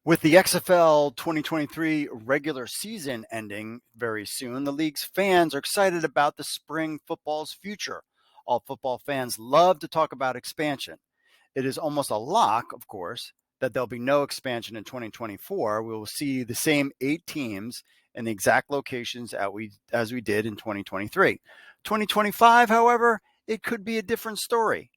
With the XFL 2023 regular season ending very soon, the league's fans are excited about the spring football's future. All football fans love to talk about expansion. It is almost a lock, of course, that there'll be no expansion in 2024. We will see the same 8 teams in the exact locations as we did in 2023. 2025, however, it could be a different story.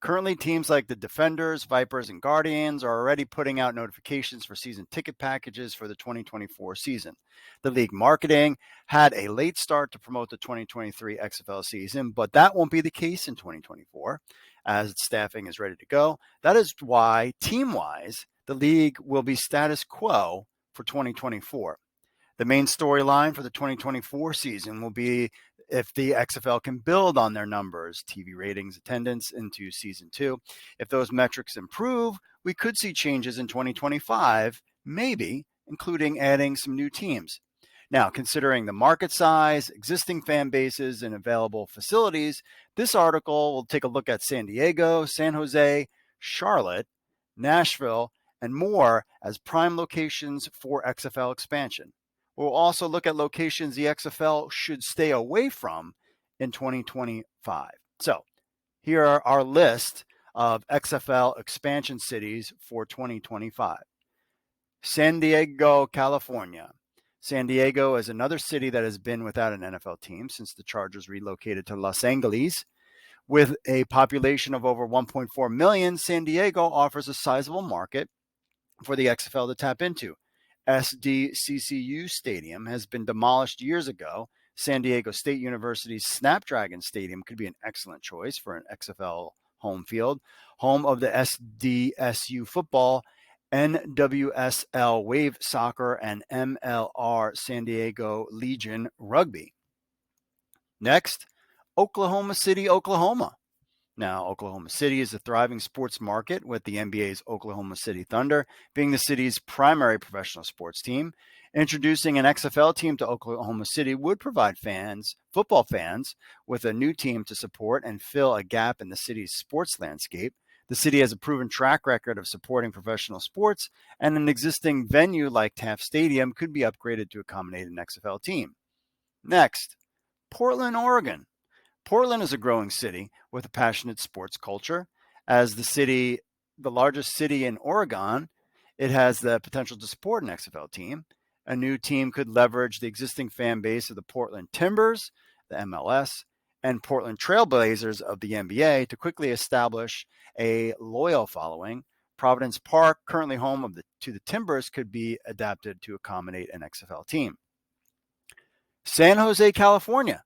Currently, teams like the Defenders, Vipers, and Guardians are already putting out notifications for season ticket packages for the 2024 season. The league marketing had a late start to promote the 2023 XFL season, but that won't be the case in 2024 as its staffing is ready to go. That is why, team-wise, the league will be status quo for 2024. The main storyline for the 2024 season will be if the XFL can build on their numbers, TV ratings, attendance into season 2. If those metrics improve, we could see changes in 2025, maybe including adding some new teams. Now, considering the market size, existing fan bases, and available facilities, this article will take a look at San Diego, San Jose, Charlotte, Nashville, and more as prime locations for XFL expansion. We'll also look at locations the XFL should stay away from in 2025. So here are our list of XFL expansion cities for 2025. San Diego, California. San Diego is another city that has been without an NFL team since the Chargers relocated to Los Angeles. With a population of over 1.4 million, San Diego offers a sizable market for the XFL to tap into. SDCCU Stadium has been demolished years ago. San Diego State University's Snapdragon Stadium could be an excellent choice for an XFL home field, home of the SDSU football, NWSL Wave Soccer, and MLR San Diego Legion Rugby. Next, Oklahoma City, Oklahoma. Now, Oklahoma City is a thriving sports market, with the NBA's Oklahoma City Thunder being the city's primary professional sports team. Introducing an XFL team to Oklahoma City would provide football fans, with a new team to support and fill a gap in the city's sports landscape. The city has a proven track record of supporting professional sports, and an existing venue like Taft Stadium could be upgraded to accommodate an XFL team. Next, Portland, Oregon. Portland is a growing city with a passionate sports culture. As the largest city in Oregon, it has the potential to support an XFL team. A new team could leverage the existing fan base of the Portland Timbers, the MLS, and Portland Trailblazers of the NBA to quickly establish a loyal following. Providence Park, currently home to the Timbers, could be adapted to accommodate an XFL team. San Jose, California.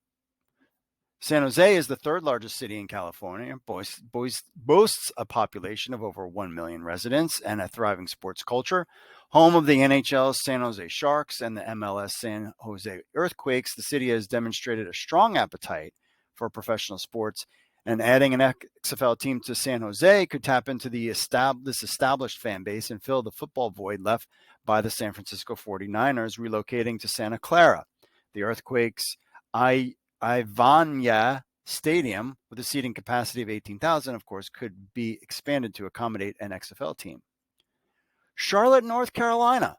San Jose is the third largest city in California, boasts a population of over 1 million residents and a thriving sports culture. Home of the NHL's San Jose Sharks and the MLS San Jose Earthquakes, the city has demonstrated a strong appetite for professional sports, and adding an XFL team to San Jose could tap into this established fan base and fill the football void left by the San Francisco 49ers relocating to Santa Clara. The Earthquakes' Ivania Stadium, with a seating capacity of 18,000, of course, could be expanded to accommodate an XFL team. Charlotte, North Carolina.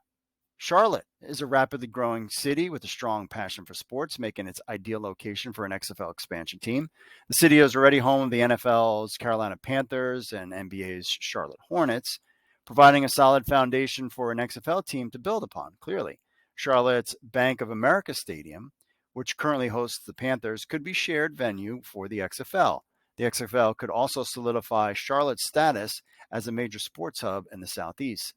Charlotte is a rapidly growing city with a strong passion for sports, making its ideal location for an XFL expansion team. The city is already home of the NFL's Carolina Panthers and NBA's Charlotte Hornets, providing a solid foundation for an XFL team to build upon, clearly. Charlotte's Bank of America Stadium, which currently hosts the Panthers, could be shared venue for the XFL. The XFL could also solidify Charlotte's status as a major sports hub in the Southeast.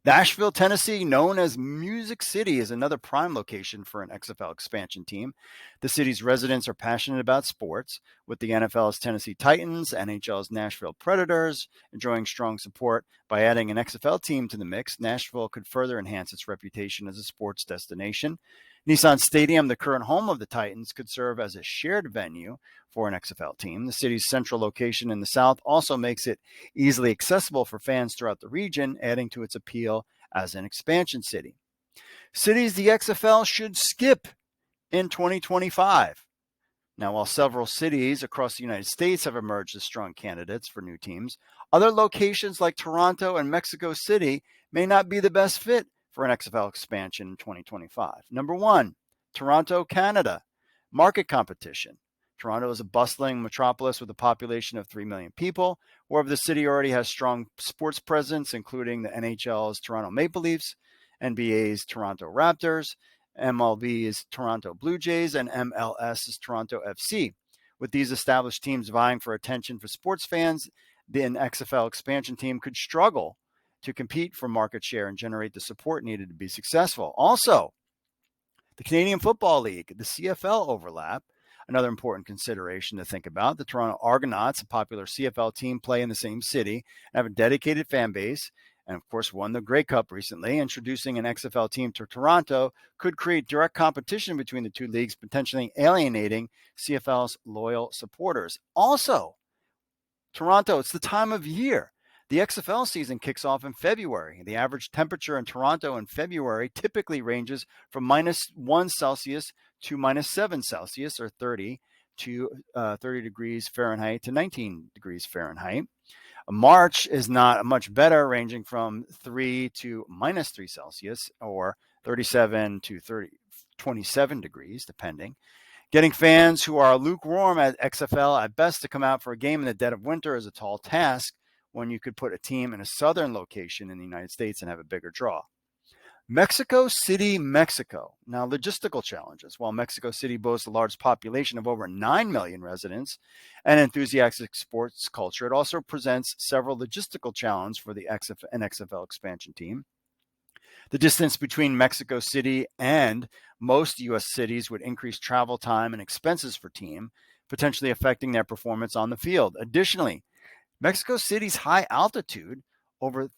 Nashville, Tennessee, known as Music City, is another prime location for an XFL expansion team. The city's residents are passionate about sports, with the NFL's Tennessee Titans, NHL's Nashville Predators enjoying strong support. By adding an XFL team to the mix, Nashville could further enhance its reputation as a sports destination. Nissan Stadium, the current home of the Titans, could serve as a shared venue for an XFL team. The city's central location in the South also makes it easily accessible for fans throughout the region, adding to its appeal as an expansion city. Cities the XFL should skip in 2025. Now, while several cities across the United States have emerged as strong candidates for new teams, other locations like Toronto and Mexico City may not be the best fit for an XFL expansion in 2025. Number one, Toronto, Canada. Market competition. Toronto is a bustling metropolis with a population of 3 million people. However, the city already has strong sports presence, including the NHL's Toronto Maple Leafs, NBA's Toronto Raptors, MLB's Toronto Blue Jays, and MLS's Toronto FC. With these established teams vying for attention for sports fans, the XFL expansion team could struggle to compete for market share and generate the support needed to be successful. Also, the Canadian Football League, the CFL overlap, another important consideration to think about. The Toronto Argonauts, a popular CFL team, play in the same city and have a dedicated fan base, and of course won the Grey Cup recently. Introducing an XFL team to Toronto could create direct competition between the two leagues, potentially alienating CFL's loyal supporters. Also, Toronto, it's the time of year. The XFL season kicks off in February. The average temperature in Toronto in February typically ranges from -1 Celsius to -7 Celsius, or 30 to 30 degrees Fahrenheit to 19 degrees Fahrenheit. March is not much better, ranging from 3 to -3 Celsius, or 37 to 27 degrees, depending. Getting fans who are lukewarm at XFL at best to come out for a game in the dead of winter is a tall task, when you could put a team in a southern location in the United States and have a bigger draw. Mexico City, Mexico. Now, logistical challenges. While Mexico City boasts a large population of over 9 million residents and enthusiastic sports culture, it also presents several logistical challenges for the XFL expansion team. The distance between Mexico City and most U.S. cities would increase travel time and expenses for team, potentially affecting their performance on the field. Additionally, Mexico City's high altitude, over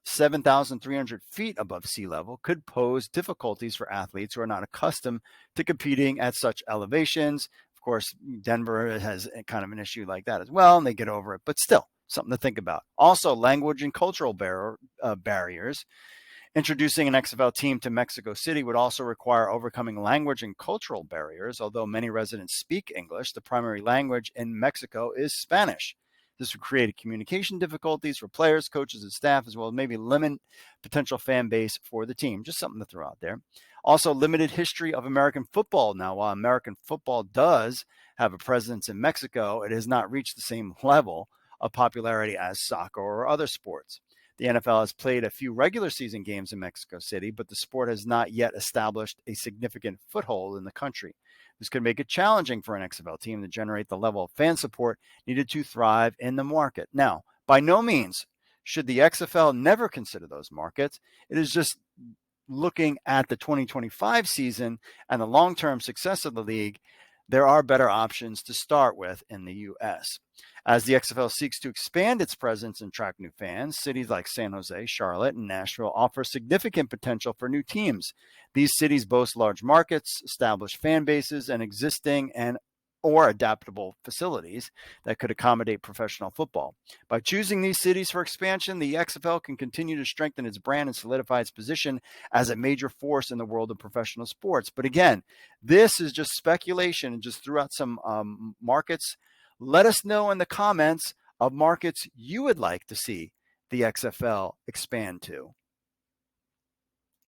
7,300 feet above sea level, could pose difficulties for athletes who are not accustomed to competing at such elevations. Of course, Denver has kind of an issue like that as well, and they get over it, but still something to think about. Also, language and cultural barriers. Introducing an XFL team to Mexico City would also require overcoming language and cultural barriers. Although many residents speak English, the primary language in Mexico is Spanish. This would create communication difficulties for players, coaches, and staff, as well as maybe limit potential fan base for the team. Just something to throw out there. Also, limited history of American football. Now, while American football does have a presence in Mexico, it has not reached the same level of popularity as soccer or other sports. The NFL has played a few regular season games in Mexico City, but the sport has not yet established a significant foothold in the country. This could make it challenging for an XFL team to generate the level of fan support needed to thrive in the market. Now, by no means should the XFL never consider those markets. It is just looking at the 2025 season and the long-term success of the league, there are better options to start with in the U.S. As the XFL seeks to expand its presence and attract new fans, cities like San Jose, Charlotte, and Nashville offer significant potential for new teams. These cities boast large markets, established fan bases, and existing or adaptable facilities that could accommodate professional football. By choosing these cities for expansion, the XFL can continue to strengthen its brand and solidify its position as a major force in the world of professional sports. But again, this is just speculation, and just threw out some markets. Let us know in the comments of markets you would like to see the XFL expand to.